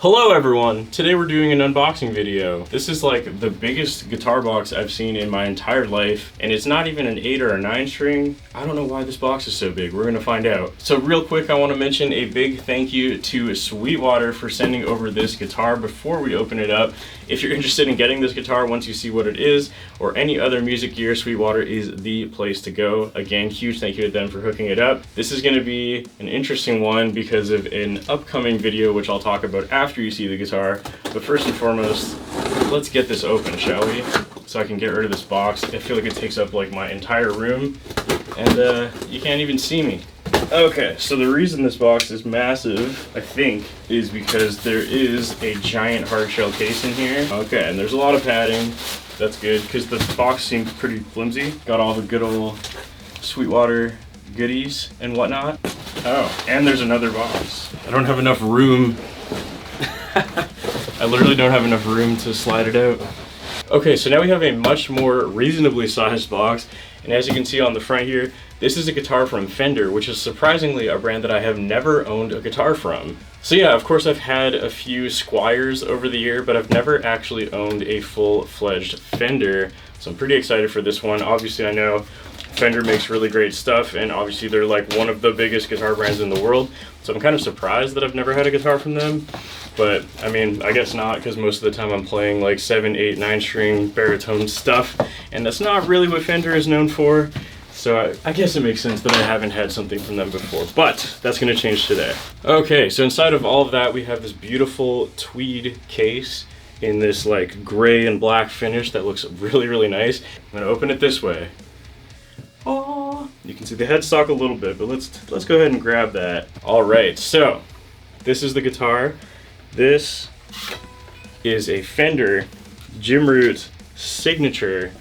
Hello everyone! Today we're doing an unboxing video. This is like the biggest guitar box I've seen in my entire life, and it's not even an 8 or a 9 string. I don't know why this box is so big. We're gonna find out. So real quick, I want to mention a big thank you to Sweetwater for sending over this guitar before we open it up. If you're interested in getting this guitar once you see what it is, or any other music gear, Sweetwater is the place to go. Again, huge thank you to them for hooking it up. This is gonna be an interesting one because of an upcoming video, which I'll talk about after you see the guitar. But first and foremost, let's get this open, shall we? So I can get rid of this box. I feel like it takes up like my entire room, and you can't even see me. Okay, so the reason this box is massive, I think, is because there is a giant hard shell case in here. Okay, and there's a lot of padding. That's good, because the box seems pretty flimsy. Got all the good old Sweetwater goodies and whatnot. Oh, and there's another box. I don't have enough room. I literally don't have enough room to slide it out. Okay, so now we have a much more reasonably sized box, and as you can see on the front here, this is a guitar from Fender, which is surprisingly a brand that I have never owned a guitar from. So yeah, of course I've had a few Squires over the year, but I've never actually owned a full-fledged Fender, so I'm pretty excited for this one. Obviously I know Fender makes really great stuff, and obviously they're like one of the biggest guitar brands in the world, so I'm kind of surprised that I've never had a guitar from them. But I mean, I guess not, because most of the time I'm playing like 7, 8, 9 string baritone stuff, and that's not really what Fender is known for. So I guess it makes sense that I haven't had something from them before, but that's gonna change today. Okay, so inside of all of that, we have this beautiful tweed case in this like gray and black finish that looks really, really nice. I'm gonna open it this way. Oh, you can see the headstock a little bit, but let's go ahead and grab that. All right, so this is the guitar. This is a Fender Jim Root signature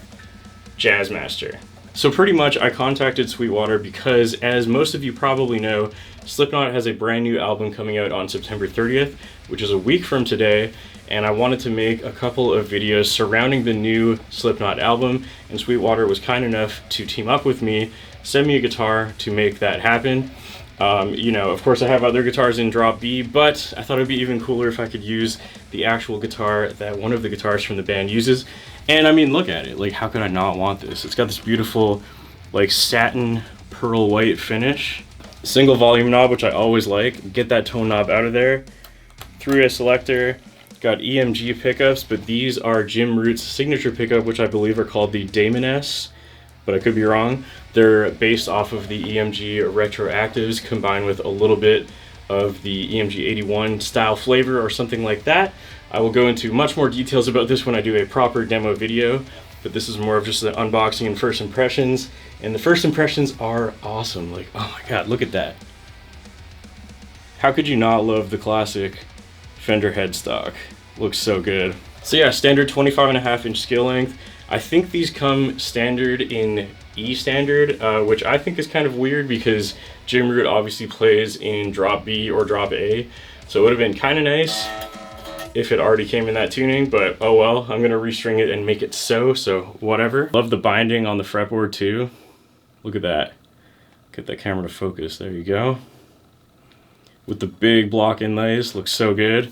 Jazzmaster. So pretty much I contacted Sweetwater because, as most of you probably know, Slipknot has a brand new album coming out on September 30th, which is a week from today, and I wanted to make a couple of videos surrounding the new Slipknot album, and Sweetwater was kind enough to team up with me, send me a guitar to make that happen. You know, of course I have other guitars in drop B, but I thought it'd be even cooler if I could use the actual guitar that one of the guitarists from the band uses. And I mean, look at it, like how could I not want this? It's got this beautiful like satin pearl white finish. Single volume knob, which I always like. Get that tone knob out of there. 3-way selector. Got EMG pickups, but these are Jim Root's signature pickup, which I believe are called the Daine S, but I could be wrong. They're based off of the EMG retroactives combined with a little bit of the EMG 81 style flavor or something like that. I will go into much more details about this when I do a proper demo video, but this is more of just an unboxing and first impressions. And the first impressions are awesome. Like, oh my God, look at that. How could you not love the classic Fender headstock? Looks so good. So yeah, standard 25.5-inch scale length. I think these come standard in E standard, which I think is kind of weird because Jim Root obviously plays in drop B or drop A, so it would have been kind of nice if it already came in that tuning, but oh well, I'm gonna restring it and make it so whatever. Love the binding on the fretboard too. Look at that. Get that camera to focus, there you go. With the big block inlays, looks so good.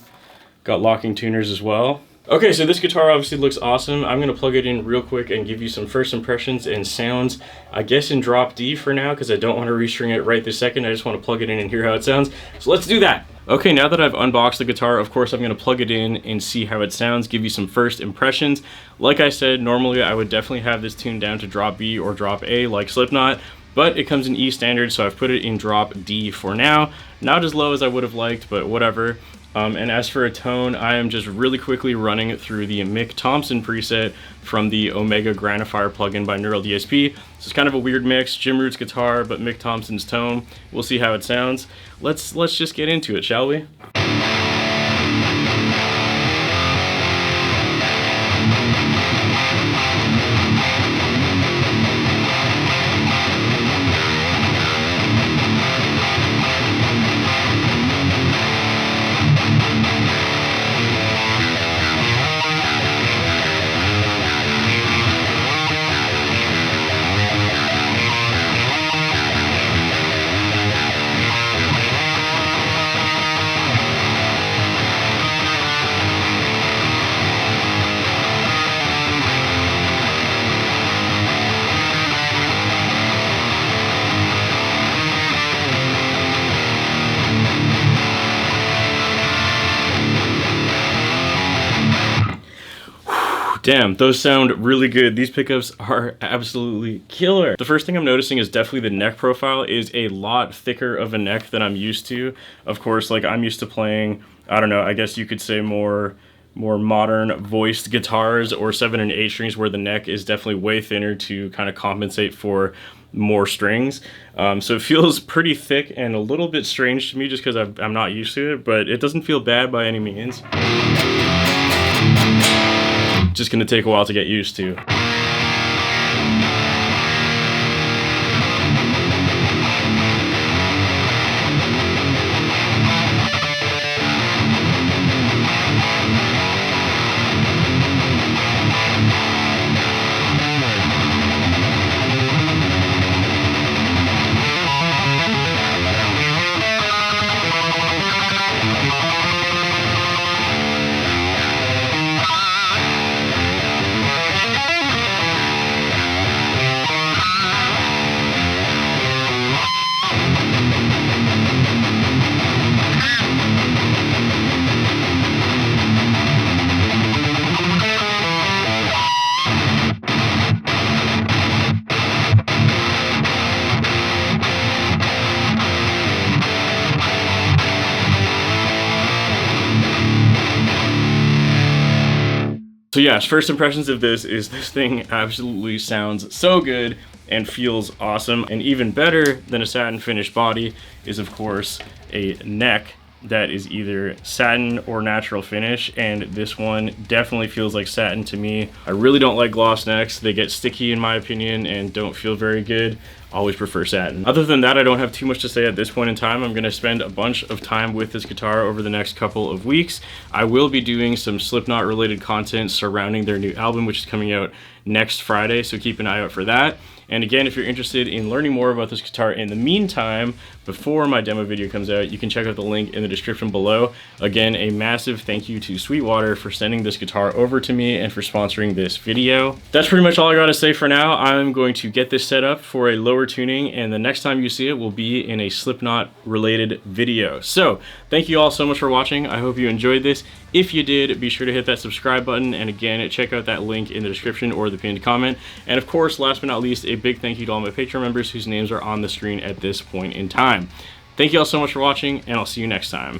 Got locking tuners as well. Okay, so this guitar obviously looks awesome. I'm gonna plug it in real quick and give you some first impressions and sounds. I guess in drop D for now, because I don't want to restring it right this second. I just want to plug it in and hear how it sounds. So let's do that. Okay, now that I've unboxed the guitar, of course I'm gonna plug it in and see how it sounds, give you some first impressions. Like I said, normally I would definitely have this tuned down to drop B or drop A like Slipknot, but it comes in E standard, so I've put it in drop D for now. Not as low as I would have liked, but whatever. And as for a tone, I am just really quickly running through the Mick Thompson preset from the Omega Granifier plugin by Neural DSP. So it's kind of a weird mix, Jim Root's guitar, but Mick Thompson's tone. We'll see how it sounds. Let's just get into it, shall we? Damn, those sound really good. These pickups are absolutely killer. The first thing I'm noticing is definitely the neck profile is a lot thicker of a neck than I'm used to. Of course, like I'm used to playing, I don't know, I guess you could say more modern voiced guitars or 7 and 8 strings where the neck is definitely way thinner to kind of compensate for more strings. So it feels pretty thick and a little bit strange to me just because I'm not used to it, but it doesn't feel bad by any means. Just gonna take a while to get used to. So yeah, first impressions of this is this thing absolutely sounds so good and feels awesome. And even better than a satin finished body is of course a neck that is either satin or natural finish, and this one definitely feels like satin to me. I really don't like gloss necks. They get sticky in my opinion and don't feel very good. Always prefer satin. Other than that, I don't have too much to say at this point in time. I'm gonna spend a bunch of time with this guitar over the next couple of weeks. I will be doing some Slipknot related content surrounding their new album, which is coming out next Friday, so keep an eye out for that. And again, if you're interested in learning more about this guitar in the meantime, before my demo video comes out, you can check out the link in the description below. Again, a massive thank you to Sweetwater for sending this guitar over to me and for sponsoring this video. That's pretty much all I gotta say for now. I'm going to get this set up for a lower tuning, and the next time you see it will be in a Slipknot related video. So thank you all so much for watching. I hope you enjoyed this. If you did, be sure to hit that subscribe button, and again, check out that link in the description or the pinned comment. And of course, last but not least, a big thank you to all my Patreon members whose names are on the screen at this point in time. Thank you all so much for watching, and I'll see you next time.